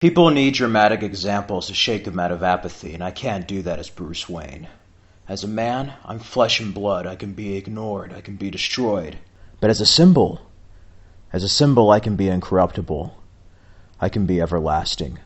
People need dramatic examples to shake them out of apathy, and I can't do that as Bruce Wayne. As a man, I'm flesh and blood. I can be ignored. I can be destroyed. But as a symbol, I can be incorruptible. I can be everlasting.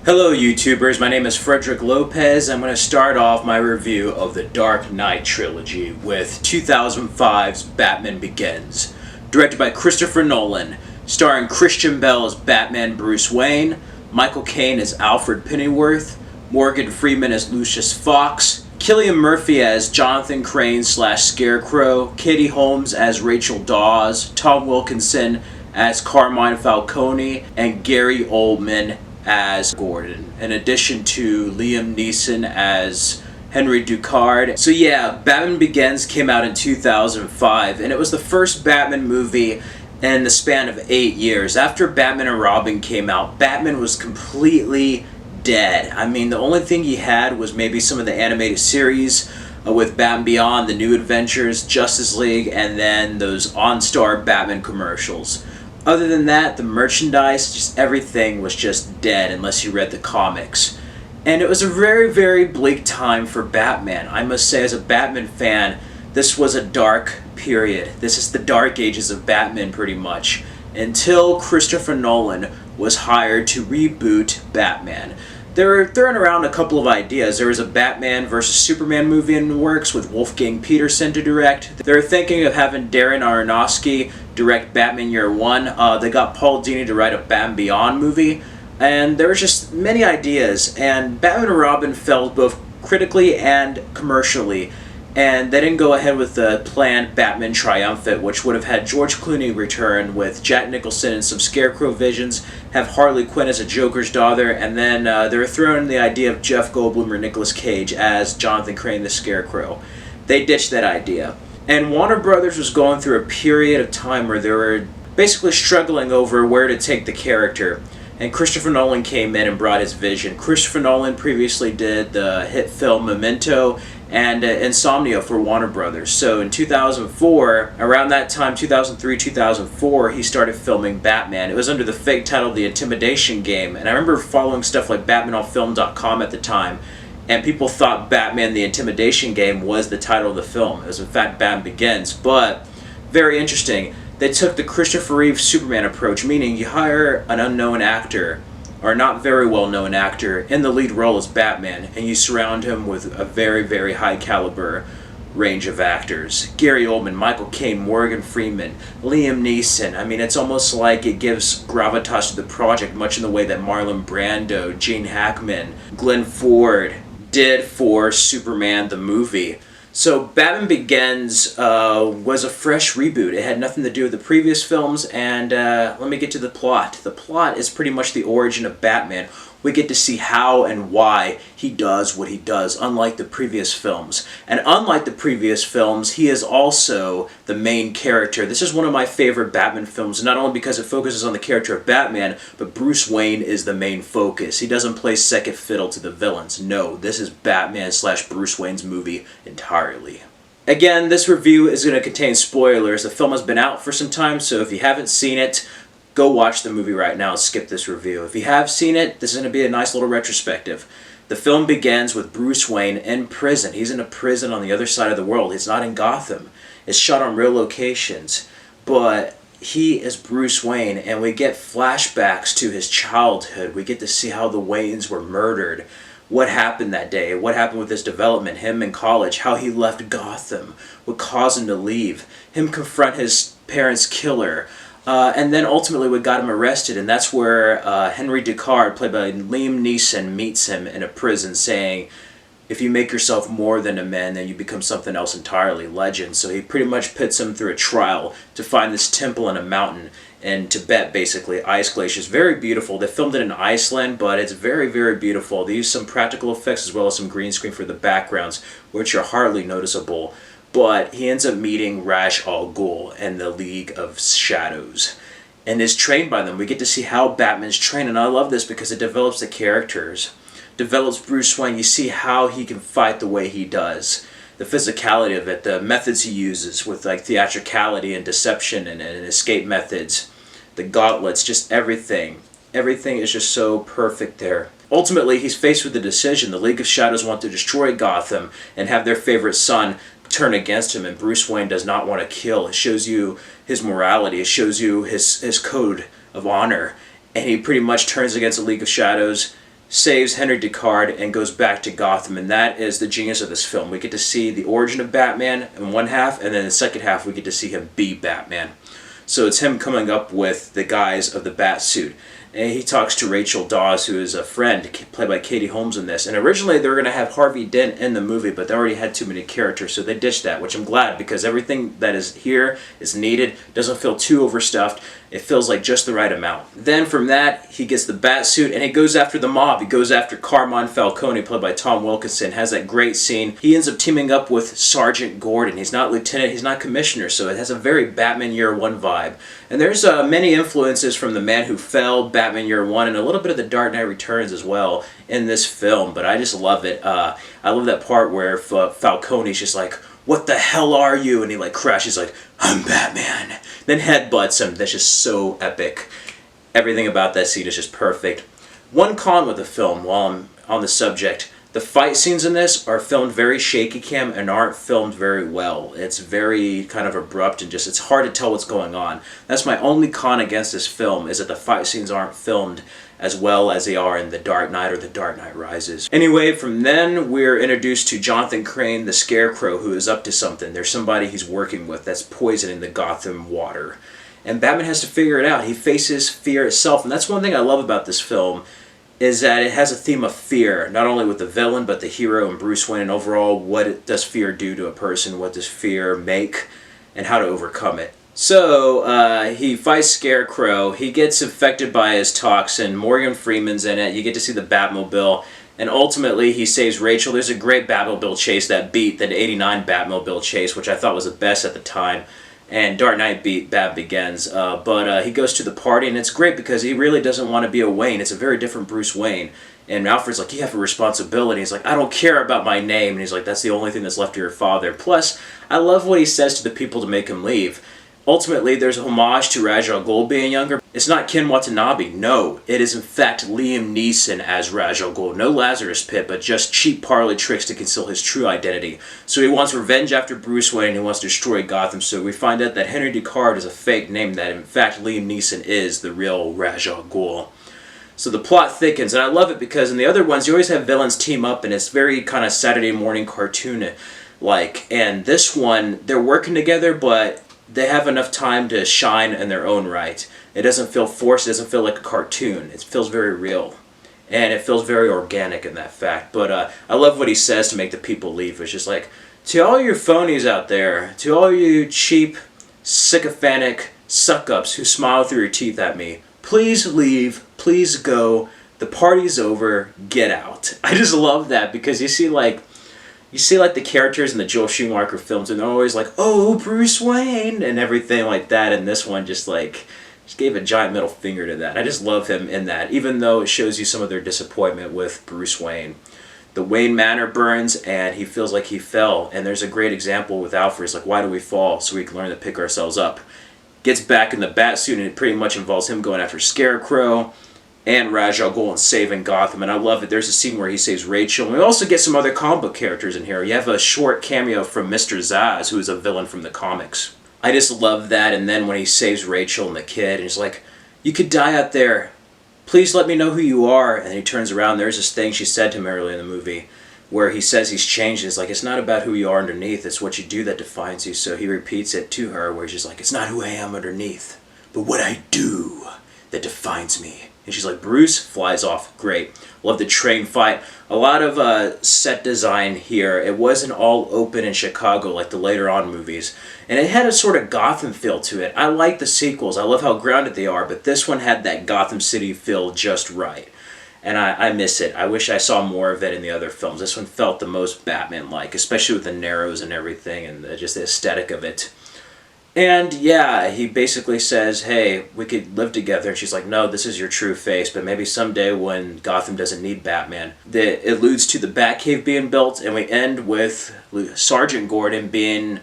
Hello YouTubers, my name is Frederick Lopez. I'm going to start off my review of the Dark Knight trilogy with 2005's Batman Begins, directed by Christopher Nolan, starring Christian Bale as Batman Bruce Wayne, Michael Caine as Alfred Pennyworth, Morgan Freeman as Lucius Fox, Cillian Murphy as Jonathan Crane / Scarecrow, Katie Holmes as Rachel Dawes, Tom Wilkinson as Carmine Falcone, and Gary Oldman as Gordon, in addition to Liam Neeson as Henry Ducard. So yeah, Batman Begins came out in 2005, and it was the first Batman movie in the span of 8 years. After Batman and Robin came out, Batman was completely dead. I mean, the only thing he had was maybe some of the animated series with Batman Beyond, The New Adventures, Justice League, and then those OnStar Batman commercials. Other than that, the merchandise, just everything was just dead unless you read the comics. And it was a very, very bleak time for Batman. I must say, as a Batman fan, this was a dark period. This is the dark ages of Batman, pretty much, until Christopher Nolan was hired to reboot Batman. They were throwing around a couple of ideas. There was a Batman vs. Superman movie in the works with Wolfgang Peterson to direct. They were thinking of having Darren Aronofsky direct Batman Year One. They got Paul Dini to write a Batman Beyond movie. And there were just many ideas. And Batman and Robin failed both critically and commercially. And they didn't go ahead with the planned Batman Triumphant, which would have had George Clooney return with Jack Nicholson and some Scarecrow visions, have Harley Quinn as a Joker's daughter, and then they were throwing the idea of Jeff Goldblum or Nicolas Cage as Jonathan Crane the Scarecrow. They ditched that idea. And Warner Brothers was going through a period of time where they were basically struggling over where to take the character. And Christopher Nolan came in and brought his vision. Christopher Nolan previously did the hit film Memento and Insomnia for Warner Brothers. So in 2004, around that time, 2003, 2004, he started filming Batman. It was under the fake title The Intimidation Game. And I remember following stuff like BatmanOnFilm.com at the time, and people thought Batman The Intimidation Game was the title of the film. It was in fact Batman Begins. But very interesting. They took the Christopher Reeve Superman approach, meaning you hire an unknown actor, or not very well-known actor, in the lead role as Batman, and you surround him with a very, very high-caliber range of actors. Gary Oldman, Michael Caine, Morgan Freeman, Liam Neeson. I mean, it's almost like it gives gravitas to the project, much in the way that Marlon Brando, Gene Hackman, Glenn Ford did for Superman the movie. So Batman Begins was a fresh reboot. It had nothing to do with the previous films, and let me get to the plot. The plot is pretty much the origin of Batman. We get to see how and why he does what he does, unlike the previous films. And unlike the previous films, he is also the main character. This is one of my favorite Batman films, not only because it focuses on the character of Batman, but Bruce Wayne is the main focus. He doesn't play second fiddle to the villains. No, this is Batman / Bruce Wayne's movie entirely. Again, this review is going to contain spoilers. The film has been out for some time, so if you haven't seen it, go watch the movie right now and skip this review. If you have seen it, this is going to be a nice little retrospective. The film begins with Bruce Wayne in prison. He's in a prison on the other side of the world. He's not in Gotham. It's shot on real locations. But he is Bruce Wayne, and we get flashbacks to his childhood. We get to see how the Waynes were murdered. What happened that day? What happened with his development? Him in college? How he left Gotham? What caused him to leave? Him confront his parents' killer? And then ultimately what got him arrested, and that's where Henry Ducard, played by Liam Neeson, meets him in a prison saying, if you make yourself more than a man, then you become something else entirely, legend. So he pretty much puts him through a trial to find this temple in a mountain in Tibet, basically, ice glaciers. Very beautiful. They filmed it in Iceland, but it's very, very beautiful. They used some practical effects as well as some green screen for the backgrounds, which are hardly noticeable. But he ends up meeting Ra's al Ghul and the League of Shadows, and is trained by them. We get to see how Batman's trained, and I love this because it develops the characters, develops Bruce Wayne. You see how he can fight the way he does. the physicality of it, the methods he uses with like theatricality and deception and escape methods, the gauntlets, just everything. Everything is just so perfect there. Ultimately, he's faced with a decision. The League of Shadows want to destroy Gotham and have their favorite son turn against him, and Bruce Wayne does not want to kill. It shows you his morality. It shows you his code of honor. And he pretty much turns against the League of Shadows, saves Henry Deckard, and goes back to Gotham. And that is the genius of this film. We get to see the origin of Batman in one half, and then in the second half we get to see him be Batman. So it's him coming up with the guise of the bat suit. And he talks to Rachel Dawes, who is a friend, played by Katie Holmes in this. And originally they were going to have Harvey Dent in the movie, but they already had too many characters, so they ditched that, which I'm glad, because everything that is here is needed, doesn't feel too overstuffed. It feels like just the right amount. Then from that, he gets the bat suit, and he goes after the mob. He goes after Carmine Falcone, played by Tom Wilkinson, has that great scene. He ends up teaming up with Sergeant Gordon. He's not lieutenant, he's not commissioner, so it has a very Batman Year One vibe. And there's many influences from The Man Who Fell, Batman Year One, and a little bit of The Dark Knight Returns as well in this film, but I just love it. I love that part where Falcone's just like, "What the hell are you?" And he like crashes like, "I'm Batman." Then headbutts him. That's just so epic. Everything about that scene is just perfect. One con with the film, while I'm on the subject, the fight scenes in this are filmed very shaky cam and aren't filmed very well. It's very kind of abrupt and just, it's hard to tell what's going on. That's my only con against this film, is that the fight scenes aren't filmed as well as they are in The Dark Knight or The Dark Knight Rises. Anyway, from then we're introduced to Jonathan Crane, the Scarecrow, who is up to something. There's somebody he's working with that's poisoning the Gotham water. And Batman has to figure it out. He faces fear itself, and that's one thing I love about this film, is that it has a theme of fear, not only with the villain, but the hero and Bruce Wayne, and overall, what does fear do to a person, what does fear make, and how to overcome it. So, he fights Scarecrow, he gets infected by his toxin, Morgan Freeman's in it, you get to see the Batmobile, and ultimately he saves Rachel. There's a great Batmobile chase that beat that '89 Batmobile chase, which I thought was the best at the time. And Dark Knight beat Bat Begins, but he goes to the party, and it's great because he really doesn't want to be a Wayne. It's a very different Bruce Wayne. And Alfred's like, "You have a responsibility." He's like, "I don't care about my name." And he's like, "That's the only thing that's left of your father." Plus, I love what he says to the people to make him leave. Ultimately, there's a homage to Ra's al Ghul being younger. It's not Ken Watanabe, no. It is in fact Liam Neeson as Ra's al Ghul. No Lazarus Pit, but just cheap parlor tricks to conceal his true identity. So he wants revenge after Bruce Wayne, and he wants to destroy Gotham. So we find out that Henry Deckard is a fake name, that in fact Liam Neeson is the real Ra's al Ghul. So the plot thickens, and I love it because in the other ones you always have villains team up, and it's very kind of Saturday morning cartoon-like. And this one, they're working together, but they have enough time to shine in their own right. It doesn't feel forced, it doesn't feel like a cartoon. It feels very real. And it feels very organic in that fact. But I love what he says to make the people leave. It's just like, to all you phonies out there, to all you cheap, sycophantic suck-ups who smile through your teeth at me, please leave, please go, the party's over, get out. I just love that because you see like the characters in the Joel Schumacher films, and they're always like, "Oh, Bruce Wayne," and everything like that, and this one just gave a giant middle finger to that. I just love him in that, even though it shows you some of their disappointment with Bruce Wayne. The Wayne Manor burns, and he feels like he fell, and there's a great example with Alfred. It's like, why do we fall? So we can learn to pick ourselves up. Gets back in the Batsuit, and it pretty much involves him going after Scarecrow and Ra's al Ghul and saving Gotham, and I love it. There's a scene where he saves Rachel, and we also get some other comic book characters in here. You have a short cameo from Mr. Zsasz, who is a villain from the comics. I just love that, and then when he saves Rachel and the kid, and he's like, "You could die out there. Please let me know who you are." And he turns around, there's this thing she said to him earlier in the movie, where he says he's changed. It's like, it's not about who you are underneath, it's what you do that defines you. So he repeats it to her, where she's like, "It's not who I am underneath, but what I do that defines me." And she's like, "Bruce," flies off. Great. Love the train fight. A lot of set design here. It wasn't all open in Chicago like the later on movies. And it had a sort of Gotham feel to it. I like the sequels. I love how grounded they are, but this one had that Gotham City feel just right. And I miss it. I wish I saw more of it in the other films. This one felt the most Batman-like, especially with the Narrows and everything, and just the aesthetic of it. And yeah, he basically says, hey, we could live together. And she's like, no, this is your true face, but maybe someday when Gotham doesn't need Batman. That alludes to the Batcave being built, and we end with Sergeant Gordon being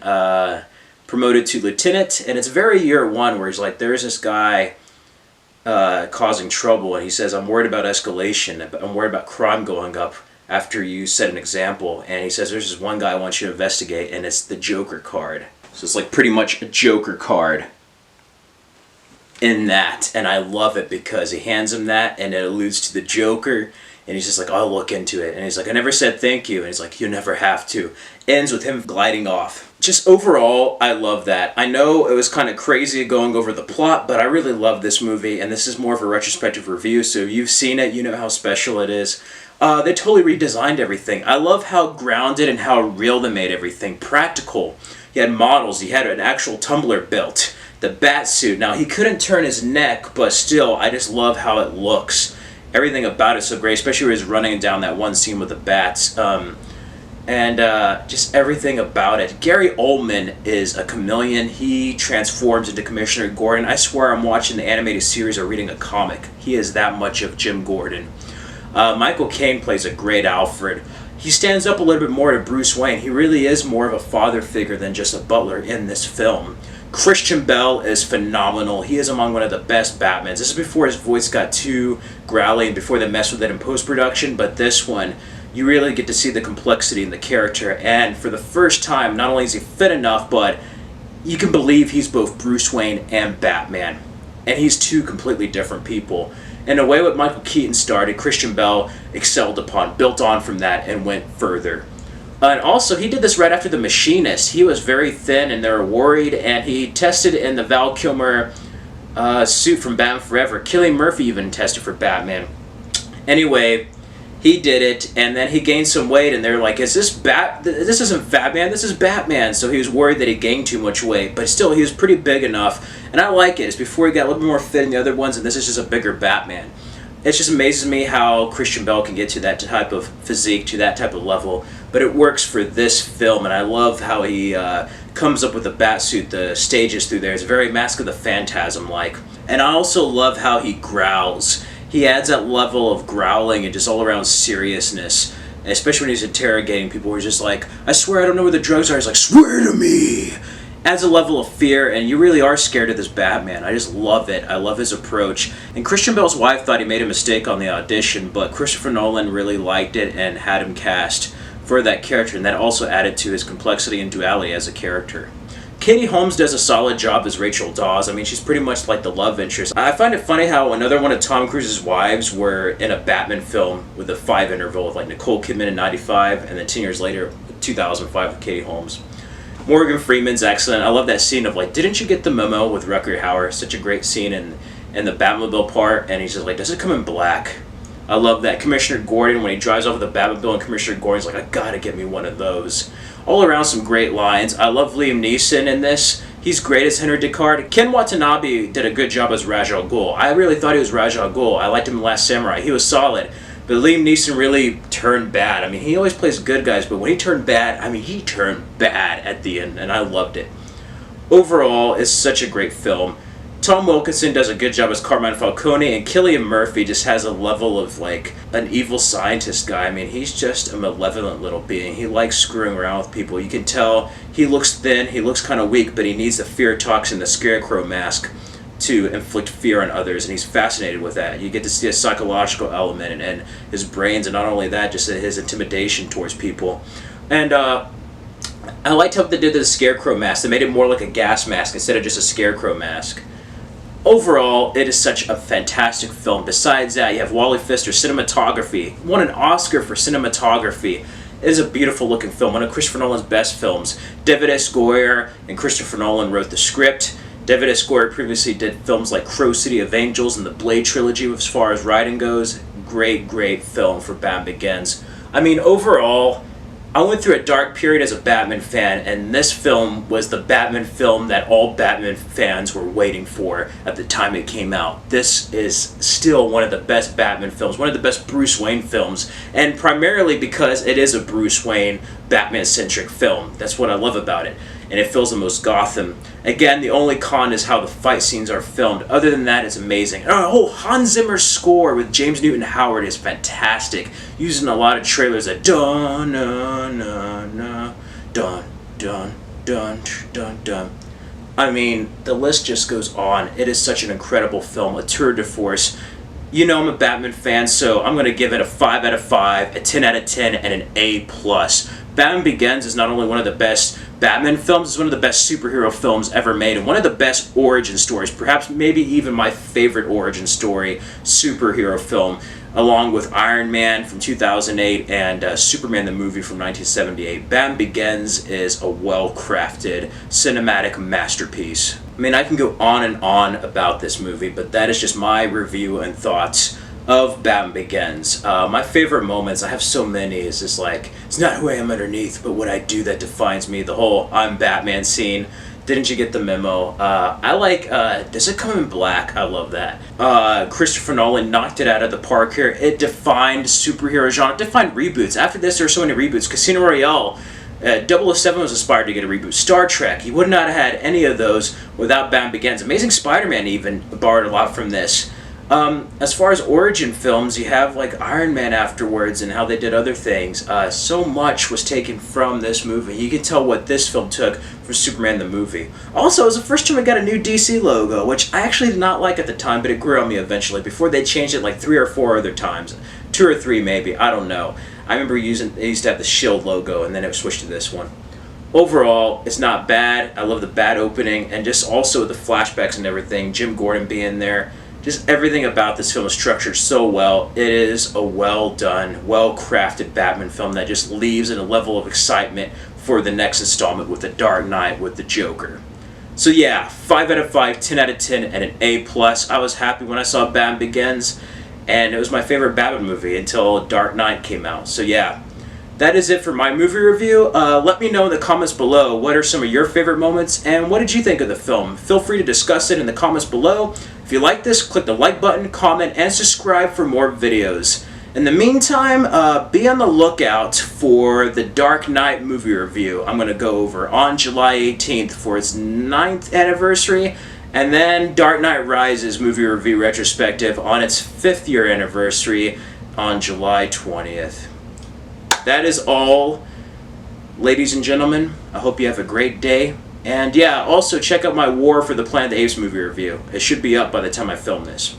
promoted to lieutenant. And it's very year one where he's like, there's this guy causing trouble, and he says, I'm worried about escalation, I'm worried about crime going up after you set an example. And he says, there's this one guy I want you to investigate, and it's the Joker card. So it's like pretty much a Joker card in that, and I love it because he hands him that and it alludes to the Joker, and he's just like, I'll look into it. And he's like, I never said thank you. And he's like, you never have to. Ends with him gliding off. Just overall, I love that. I know it was kind of crazy going over the plot, but I really love this movie, and this is more of a retrospective review, so if you've seen it, you know how special it is. They totally redesigned everything. I love how grounded and how real they made everything. Practical. You had models, you had an actual tumbler built, the bat suit. Now, he couldn't turn his neck, but still, I just love how it looks. Everything about it's so great, especially when he's running down that one scene with the bats. Just everything about it. Gary Oldman is a chameleon. He transforms into Commissioner Gordon. I swear I'm watching the animated series or reading a comic. He is that much of Jim Gordon. Michael Caine plays a great Alfred. He stands up a little bit more to Bruce Wayne. He really is more of a father figure than just a butler in this film. Christian Bale is phenomenal. He is among one of the best Batmans. This is before his voice got too growly and before they messed with it in post-production, but this one, you really get to see the complexity in the character, and for the first time, not only is he fit enough, but you can believe he's both Bruce Wayne and Batman. And he's two completely different people. In a way, what Michael Keaton started, Christian Bale excelled upon, built on from that, and went further. And also, he did this right after The Machinist. He was very thin, and they were worried, and he tested in the Val Kilmer suit from Batman Forever. Cillian Murphy even tested for Batman. Anyway, he did it, and then he gained some weight, and they're like, this isn't Batman, this is Batman. So he was worried that he gained too much weight, but still, he was pretty big enough. And I like it. It's before he got a little bit more fit than the other ones, and this is just a bigger Batman. It just amazes me how Christian Bale can get to that type of physique, to that type of level, but it works for this film, and I love how he comes up with the Batsuit, the stages through there. It's very Mask of the Phantasm-like. And I also love how he growls. He adds that level of growling and just all-around seriousness, especially when he's interrogating people who are just like, I swear I don't know where the drugs are. He's like, swear to me! Adds a level of fear, and you really are scared of this Batman. I just love it. I love his approach. And Christian Bale's wife thought he made a mistake on the audition, but Christopher Nolan really liked it and had him cast for that character, and that also added to his complexity and duality as a character. Katie Holmes does a solid job as Rachel Dawes. I mean, she's pretty much like the love interest. I find it funny how another one of Tom Cruise's wives were in a Batman film with a 5 interval with like Nicole Kidman in 95, and then 10 years later, 2005 with Katie Holmes. Morgan Freeman's excellent. I love that scene of like, didn't you get the memo with Rutger Hauer? Such a great scene in the Batmobile part, and he's just like, does it come in black? I love that. Commissioner Gordon, when he drives off with the Batmobile, and Commissioner Gordon's like, I gotta get me one of those. All around some great lines. I love Liam Neeson in this. He's great as Henry Descartes. Ken Watanabe did a good job as Ra's al Ghul. I really thought he was Ra's al Ghul. I liked him in Last Samurai. He was solid. But Liam Neeson really turned bad. I mean, he always plays good guys, but when he turned bad, I mean, he turned bad at the end, and I loved it. Overall, it's such a great film. Tom Wilkinson does a good job as Carmine Falcone, and Cillian Murphy just has a level of, like, an evil scientist guy. I mean, he's just a malevolent little being. He likes screwing around with people. You can tell he looks thin, he looks kind of weak, but he needs the fear toxin, the scarecrow mask, to inflict fear on others, and he's fascinated with that. You get to see a psychological element and his brains, and not only that, just his intimidation towards people. And I liked how they did the scarecrow mask. They made it more like a gas mask instead of just a scarecrow mask. Overall, it is such a fantastic film. Besides that, you have Wally Pfister, cinematography. Won an Oscar for cinematography. It is a beautiful looking film, one of Christopher Nolan's best films. David S. Goyer and Christopher Nolan wrote the script. David S. Goyer previously did films like Crow City of Angels and the Blade trilogy as far as writing goes. Great, great film for Batman Begins. I mean, overall, I went through a dark period as a Batman fan, and this film was the Batman film that all Batman fans were waiting for at the time it came out. This is still one of the best Batman films, one of the best Bruce Wayne films, and primarily because it is a Bruce Wayne Batman-centric film. That's what I love about it. and it feels the most Gotham. Again, the only con is how the fight scenes are filmed. Other than that, it's amazing. Oh, Hans Zimmer's score with James Newton Howard is fantastic. Using a lot of trailers that dun dun dun dun dun dun dun dun. I mean, the list just goes on. It is such an incredible film, a tour de force. You know I'm a Batman fan, so I'm going to give it a 5 out of 5, a 10 out of 10, and an A+. Batman Begins is not only one of the best Batman films, it's one of the best superhero films ever made, and one of the best origin stories, perhaps maybe even my favorite origin story superhero film, along with Iron Man from 2008 and Superman the movie from 1978. Batman Begins is a well-crafted cinematic masterpiece. I mean, I can go on and on about this movie, but that is just my review and thoughts of Batman Begins. My favorite moments, I have so many, is just like, it's not who I am underneath, but what I do that defines me. The whole I'm Batman scene. Didn't you get the memo? I like, does it come in black? I love that. Christopher Nolan knocked it out of the park here. It defined superhero genre, defined reboots. After this, there were so many reboots. Casino Royale, 007 was inspired to get a reboot. Star Trek, he would not have had any of those without Batman Begins. Amazing Spider-Man even borrowed a lot from this. As far as origin films, you have like Iron Man afterwards and how they did other things. So much was taken from this movie. You can tell what this film took from Superman the movie. Also, it was the first time I got a new DC logo, which I actually did not like at the time, but it grew on me eventually, before they changed it like 3 or 4 other times. 2 or 3 maybe, I don't know. I remember they used to have the Shield logo, and then it switched to this one. Overall, it's not bad. I love the Bat opening, and just also the flashbacks and everything, Jim Gordon being there. Just everything about this film is structured so well. It is a well-done, well-crafted Batman film that just leaves in a level of excitement for the next installment with The Dark Knight with the Joker. So yeah, 5 out of 5, 10 out of 10, and an A+. I was happy when I saw Batman Begins, and it was my favorite Batman movie until Dark Knight came out. So yeah, that is it for my movie review. Let me know in the comments below what are some of your favorite moments, and what did you think of the film? Feel free to discuss it in the comments below. If you like this, click the like button, comment, and subscribe for more videos. In the meantime, be on the lookout for the Dark Knight movie review. I'm going to go over on July 18th for its 9th anniversary, and then Dark Knight Rises movie review retrospective on its 5th year anniversary on July 20th. That is all, ladies and gentlemen. I hope you have a great day. And yeah, also check out my War for the Planet of the Apes movie review. It should be up by the time I film this.